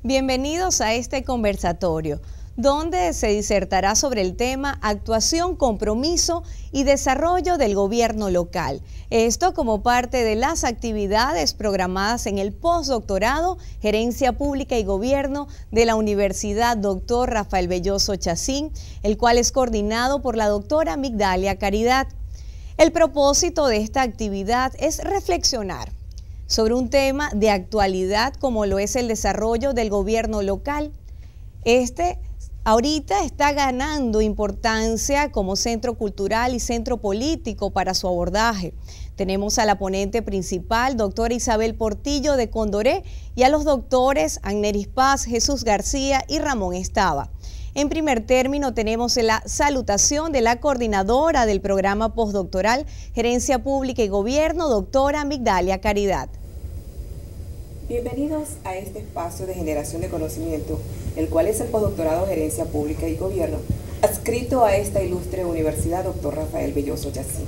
Bienvenidos a este conversatorio, donde se disertará sobre el tema actuación, compromiso y desarrollo del gobierno local. Esto como parte de las actividades programadas en el postdoctorado Gerencia Pública y Gobierno de la Universidad Dr. Rafael Belloso Chacín, el cual es coordinado por la doctora Migdalia Caridad. El propósito de esta actividad es reflexionar sobre un tema de actualidad como lo es el desarrollo del gobierno local. Ahorita está ganando importancia como centro cultural y centro político para su abordaje. Tenemos a la ponente principal, doctora Isabel Portillo de Condoré, y a los doctores Agneris Paz, Jesús García y Ramón Estaba. En primer término tenemos la salutación de la coordinadora del programa postdoctoral Gerencia Pública y Gobierno, doctora Migdalia Caridad. Bienvenidos a este espacio de generación de conocimiento, el cual es el postdoctorado Gerencia Pública y Gobierno, adscrito a esta ilustre universidad Dr. Rafael Belloso Chacín.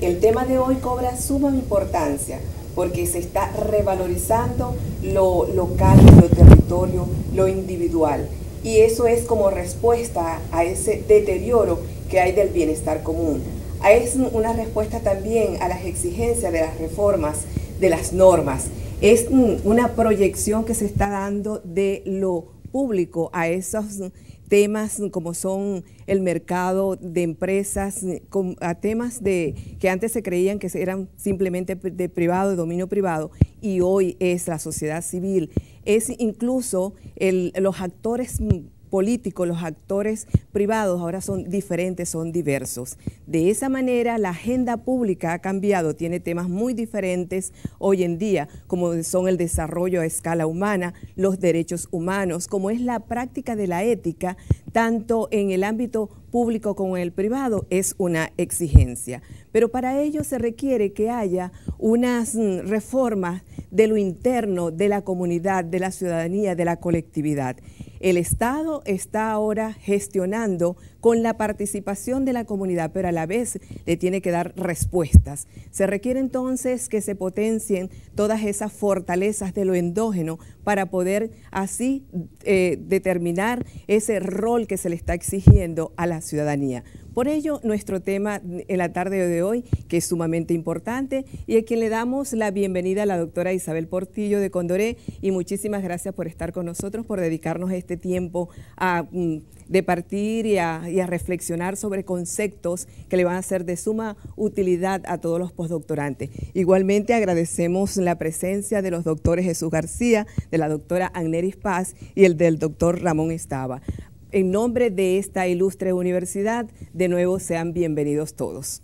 El tema de hoy cobra suma importancia porque se está revalorizando lo local, lo territorio, lo individual. Y eso es como respuesta a ese deterioro que hay del bienestar común. Es una respuesta también a las exigencias de las reformas, de las normas. Es una proyección que se está dando de lo público a esos temas como son el mercado de empresas, a temas que antes se creían que eran simplemente de privado, de dominio privado, y hoy es la sociedad civil. Es incluso los actores políticos, los actores privados ahora son diferentes, son diversos. De esa manera la agenda pública ha cambiado, tiene temas muy diferentes hoy en día, como son el desarrollo a escala humana, los derechos humanos, como es la práctica de la ética, tanto en el ámbito público como en el privado, es una exigencia. Pero para ello se requiere que haya unas reformas de lo interno, de la comunidad, de la ciudadanía, de la colectividad. El Estado está ahora gestionando con la participación de la comunidad, pero a la vez le tiene que dar respuestas. Se requiere entonces que se potencien todas esas fortalezas de lo endógeno para poder así determinar ese rol que se le está exigiendo a la ciudadanía. Por ello, nuestro tema en la tarde de hoy, que es sumamente importante, y a quien le damos la bienvenida a la doctora Isabel Portillo de Condoré, y muchísimas gracias por estar con nosotros, por dedicarnos este tiempo a departir y a reflexionar sobre conceptos que le van a ser de suma utilidad a todos los postdoctorantes. Igualmente agradecemos la presencia de los doctores Jesús García, de la doctora Agneris Paz y el del doctor Ramón Estaba. En nombre de esta ilustre universidad, de nuevo sean bienvenidos todos.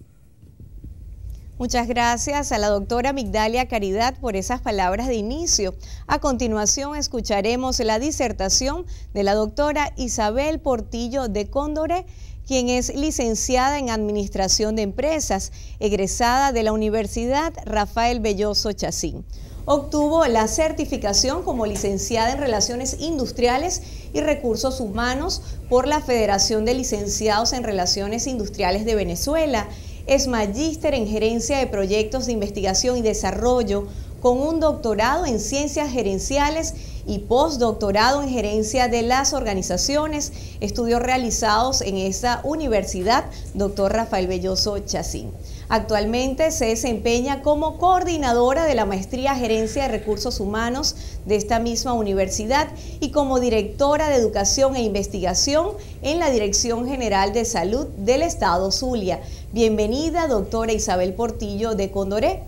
Muchas gracias a la doctora Migdalia Caridad por esas palabras de inicio. A continuación escucharemos la disertación de la doctora Isabel Portillo de Condoré, quien es licenciada en Administración de Empresas, egresada de la Universidad Rafael Belloso Chacín. Obtuvo la certificación como licenciada en Relaciones Industriales y Recursos Humanos por la Federación de Licenciados en Relaciones Industriales de Venezuela. Es magíster en Gerencia de Proyectos de Investigación y Desarrollo, con un doctorado en Ciencias Gerenciales y postdoctorado en Gerencia de las Organizaciones, estudios realizados en esta universidad, Dr. Rafael Belloso Chacín. Actualmente se desempeña como coordinadora de la Maestría Gerencia de Recursos Humanos de esta misma universidad y como directora de Educación e Investigación en la Dirección General de Salud del Estado Zulia. Bienvenida, doctora Isabel Portillo de Condoré.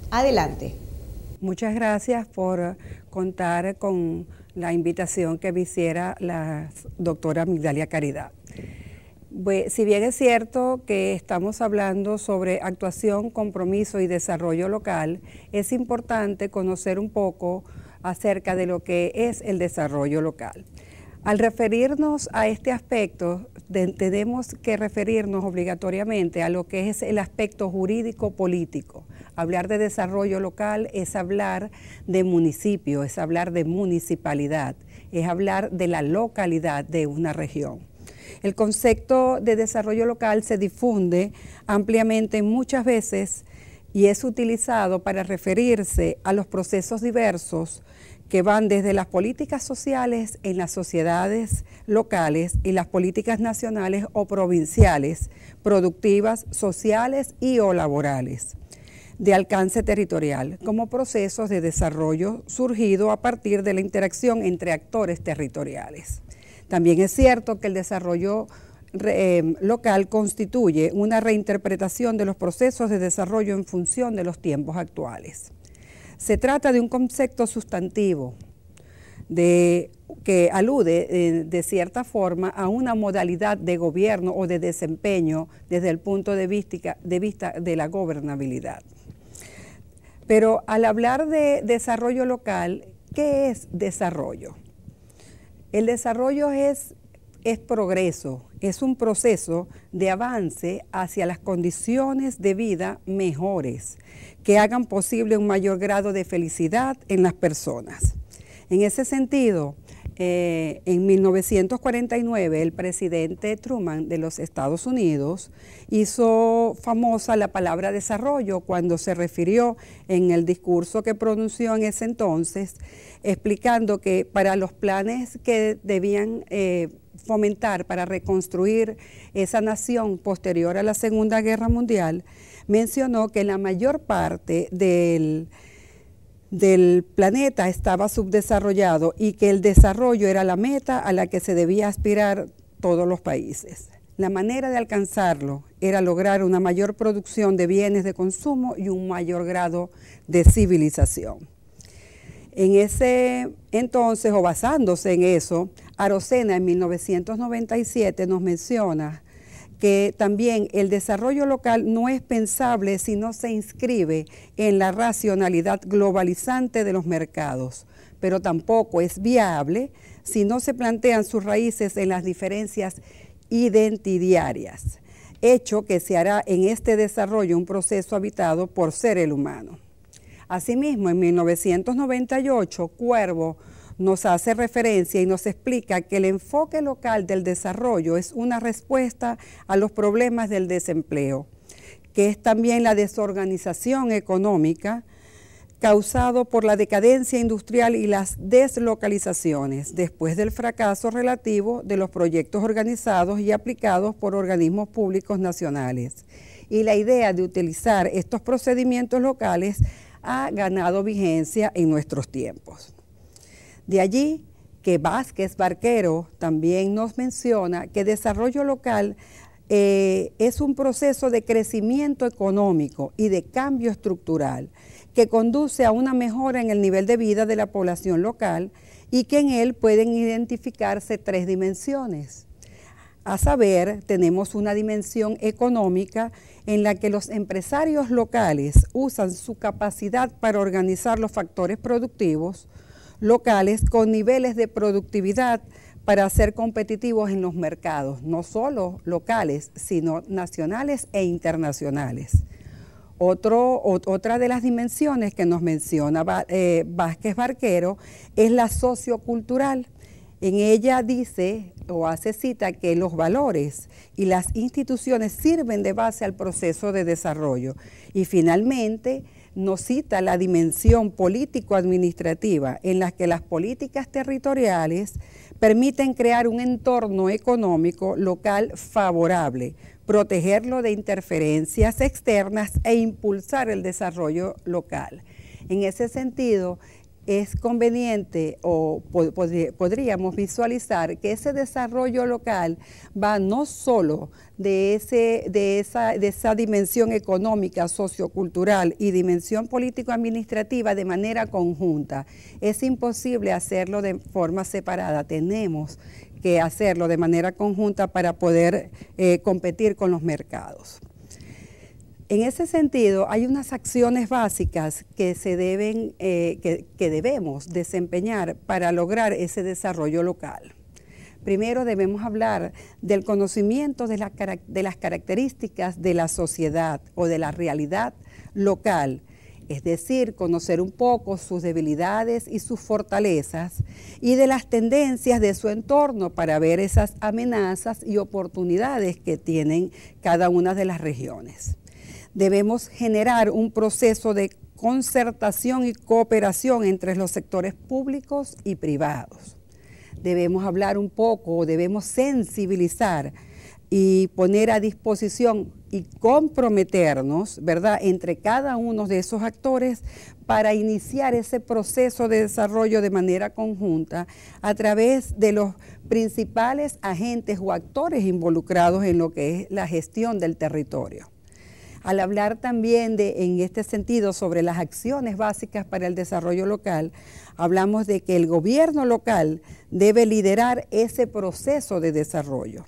Adelante. Muchas gracias por contar con la invitación que me hiciera la doctora Migdalia Caridad. Si bien es cierto que estamos hablando sobre actuación, compromiso y desarrollo local, es importante conocer un poco acerca de lo que es el desarrollo local. Al referirnos a este aspecto, tenemos que referirnos obligatoriamente a lo que es el aspecto jurídico-político. Hablar de desarrollo local es hablar de municipio, es hablar de municipalidad, es hablar de la localidad de una región. El concepto de desarrollo local se difunde ampliamente muchas veces y es utilizado para referirse a los procesos diversos que van desde las políticas sociales en las sociedades locales y las políticas nacionales o provinciales, productivas, sociales y o laborales, de alcance territorial, como procesos de desarrollo surgido a partir de la interacción entre actores territoriales. También es cierto que el desarrollo local constituye una reinterpretación de los procesos de desarrollo en función de los tiempos actuales. Se trata de un concepto sustantivo que alude de cierta forma a una modalidad de gobierno o de desempeño desde el punto de vista de la gobernabilidad. Pero al hablar de desarrollo local, ¿qué es desarrollo? El desarrollo es progreso, es un proceso de avance hacia las condiciones de vida mejores que hagan posible un mayor grado de felicidad en las personas. En ese sentido, en 1949 el presidente Truman de los Estados Unidos hizo famosa la palabra desarrollo cuando se refirió en el discurso que pronunció en ese entonces, explicando que para los planes que debían fomentar para reconstruir esa nación posterior a la Segunda Guerra Mundial, mencionó que la mayor parte del planeta estaba subdesarrollado y que el desarrollo era la meta a la que se debía aspirar todos los países. La manera de alcanzarlo era lograr una mayor producción de bienes de consumo y un mayor grado de civilización. En ese entonces, o basándose en eso, Arocena en 1997 nos menciona que también el desarrollo local no es pensable si no se inscribe en la racionalidad globalizante de los mercados, pero tampoco es viable si no se plantean sus raíces en las diferencias identitarias, hecho que se hará en este desarrollo un proceso habitado por ser el humano. Asimismo, en 1998, Cuervo nos hace referencia y nos explica que el enfoque local del desarrollo es una respuesta a los problemas del desempleo, que es también la desorganización económica causado por la decadencia industrial y las deslocalizaciones después del fracaso relativo de los proyectos organizados y aplicados por organismos públicos nacionales. Y la idea de utilizar estos procedimientos locales ha ganado vigencia en nuestros tiempos. De allí que Vázquez Barquero también nos menciona que desarrollo local es un proceso de crecimiento económico y de cambio estructural que conduce a una mejora en el nivel de vida de la población local y que en él pueden identificarse tres dimensiones. A saber, tenemos una dimensión económica en la que los empresarios locales usan su capacidad para organizar los factores productivos locales con niveles de productividad para ser competitivos en los mercados, no solo locales, sino nacionales e internacionales. Otra de las dimensiones que nos menciona Vázquez Barquero es la sociocultural. En ella dice o hace cita que los valores y las instituciones sirven de base al proceso de desarrollo. Y finalmente nos cita la dimensión político-administrativa en la que las políticas territoriales permiten crear un entorno económico local favorable, protegerlo de interferencias externas e impulsar el desarrollo local. En ese sentido, es conveniente o podríamos visualizar que ese desarrollo local va no solo de esa dimensión económica, sociocultural y dimensión político-administrativa de manera conjunta. Es imposible hacerlo de forma separada, tenemos que hacerlo de manera conjunta para poder competir con los mercados. En ese sentido, hay unas acciones básicas que debemos desempeñar para lograr ese desarrollo local. Primero debemos hablar del conocimiento de las características de la sociedad o de la realidad local, es decir, conocer un poco sus debilidades y sus fortalezas y de las tendencias de su entorno para ver esas amenazas y oportunidades que tienen cada una de las regiones. Debemos generar un proceso de concertación y cooperación entre los sectores públicos y privados. Debemos hablar un poco, debemos sensibilizar y poner a disposición y comprometernos, ¿verdad?, entre cada uno de esos actores para iniciar ese proceso de desarrollo de manera conjunta a través de los principales agentes o actores involucrados en lo que es la gestión del territorio. Al hablar también en este sentido sobre las acciones básicas para el desarrollo local, hablamos de que el gobierno local debe liderar ese proceso de desarrollo.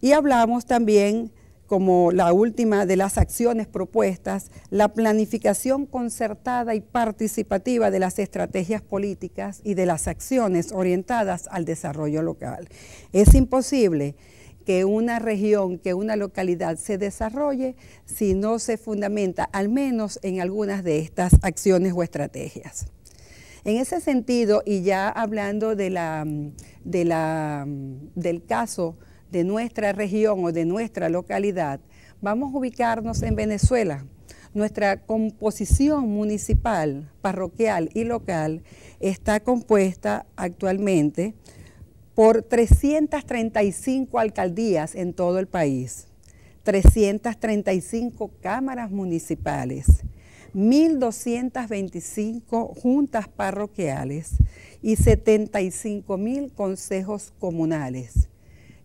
Y hablamos también, como la última de las acciones propuestas, la planificación concertada y participativa de las estrategias políticas y de las acciones orientadas al desarrollo local. Es imposible que una región, que una localidad se desarrolle si no se fundamenta al menos en algunas de estas acciones o estrategias. En ese sentido, y ya hablando del caso de nuestra región o de nuestra localidad, vamos a ubicarnos en Venezuela. Nuestra composición municipal, parroquial y local está compuesta actualmente por 335 alcaldías en todo el país, 335 cámaras municipales, 1.225 juntas parroquiales y 75.000 consejos comunales.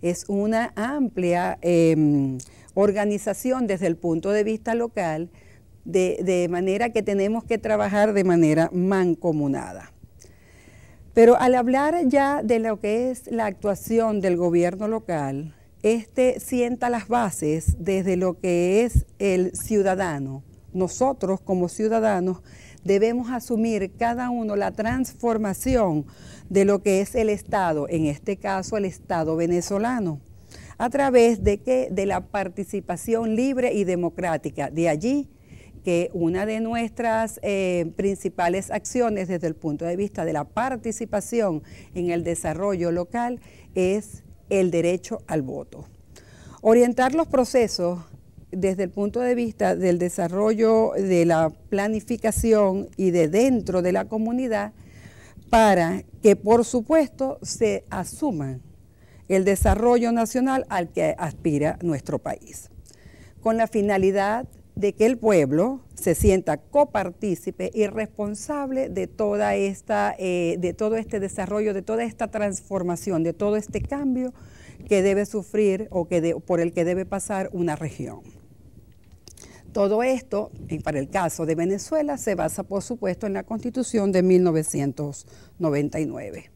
Es una amplia organización desde el punto de vista local, de manera que tenemos que trabajar de manera mancomunada. Pero al hablar ya de lo que es la actuación del gobierno local, sienta las bases desde lo que es el ciudadano. Nosotros como ciudadanos debemos asumir cada uno la transformación de lo que es el Estado, en este caso el Estado venezolano, a través de la participación libre y democrática. De allí que una de nuestras principales acciones desde el punto de vista de la participación en el desarrollo local es el derecho al voto. Orientar los procesos desde el punto de vista del desarrollo, de la planificación y de dentro de la comunidad, para que por supuesto se asuman el desarrollo nacional al que aspira nuestro país, con la finalidad de que el pueblo se sienta copartícipe y responsable de todo este desarrollo, de toda esta transformación, de todo este cambio que debe sufrir o por el que debe pasar una región. Todo esto, para el caso de Venezuela, se basa, por supuesto, en la Constitución de 1999.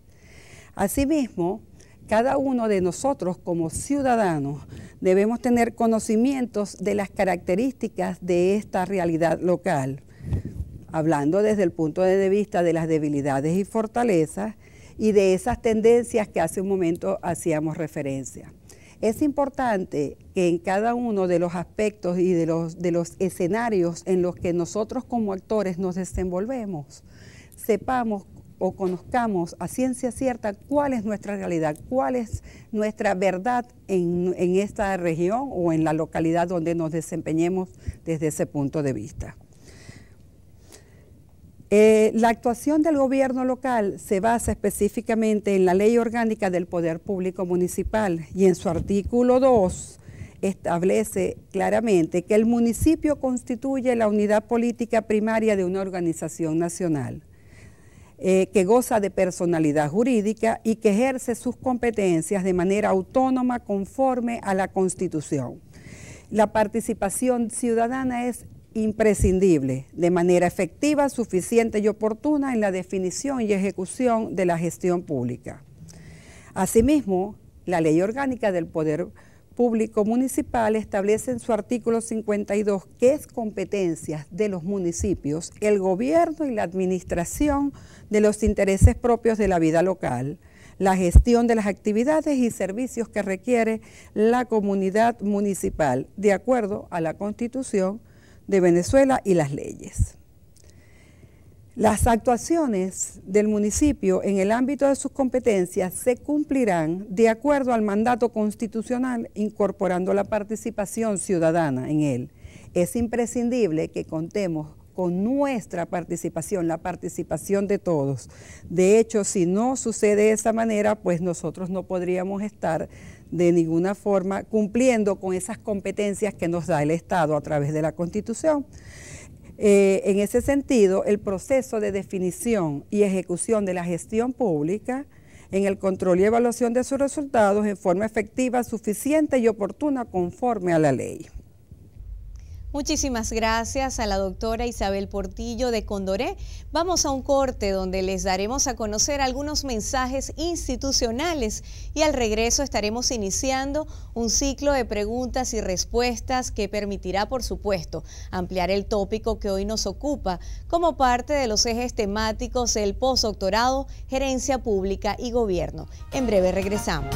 Asimismo, cada uno de nosotros como ciudadanos debemos tener conocimientos de las características de esta realidad local, hablando desde el punto de vista de las debilidades y fortalezas y de esas tendencias que hace un momento hacíamos referencia. Es importante que en cada uno de los aspectos y de los escenarios en los que nosotros como actores nos desenvolvemos, sepamos o conozcamos a ciencia cierta cuál es nuestra realidad, cuál es nuestra verdad en esta región o en la localidad donde nos desempeñemos desde ese punto de vista. La actuación del gobierno local se basa específicamente en la Ley Orgánica del Poder Público Municipal y en su artículo 2 establece claramente que el municipio constituye la unidad política primaria de una organización nacional que goza de personalidad jurídica y que ejerce sus competencias de manera autónoma conforme a la Constitución. La participación ciudadana es imprescindible, de manera efectiva, suficiente y oportuna en la definición y ejecución de la gestión pública. Asimismo, la Ley Orgánica del Poder Público Municipal establece en su artículo 52 que es competencia de los municipios el gobierno y la administración de los intereses propios de la vida local, la gestión de las actividades y servicios que requiere la comunidad municipal, de acuerdo a la Constitución de Venezuela y las leyes. Las actuaciones del municipio en el ámbito de sus competencias se cumplirán de acuerdo al mandato constitucional, incorporando la participación ciudadana en él. Es imprescindible que contemos con nuestra participación, la participación de todos. De hecho, si no sucede de esa manera, pues nosotros no podríamos estar de ninguna forma cumpliendo con esas competencias que nos da el Estado a través de la Constitución. En ese sentido, el proceso de definición y ejecución de la gestión pública en el control y evaluación de sus resultados en forma efectiva, suficiente y oportuna conforme a la ley. Muchísimas gracias a la doctora Isabel Portillo de Condoré. Vamos a un corte donde les daremos a conocer algunos mensajes institucionales y al regreso estaremos iniciando un ciclo de preguntas y respuestas que permitirá, por supuesto, ampliar el tópico que hoy nos ocupa como parte de los ejes temáticos del postdoctorado, gerencia pública y gobierno. En breve regresamos.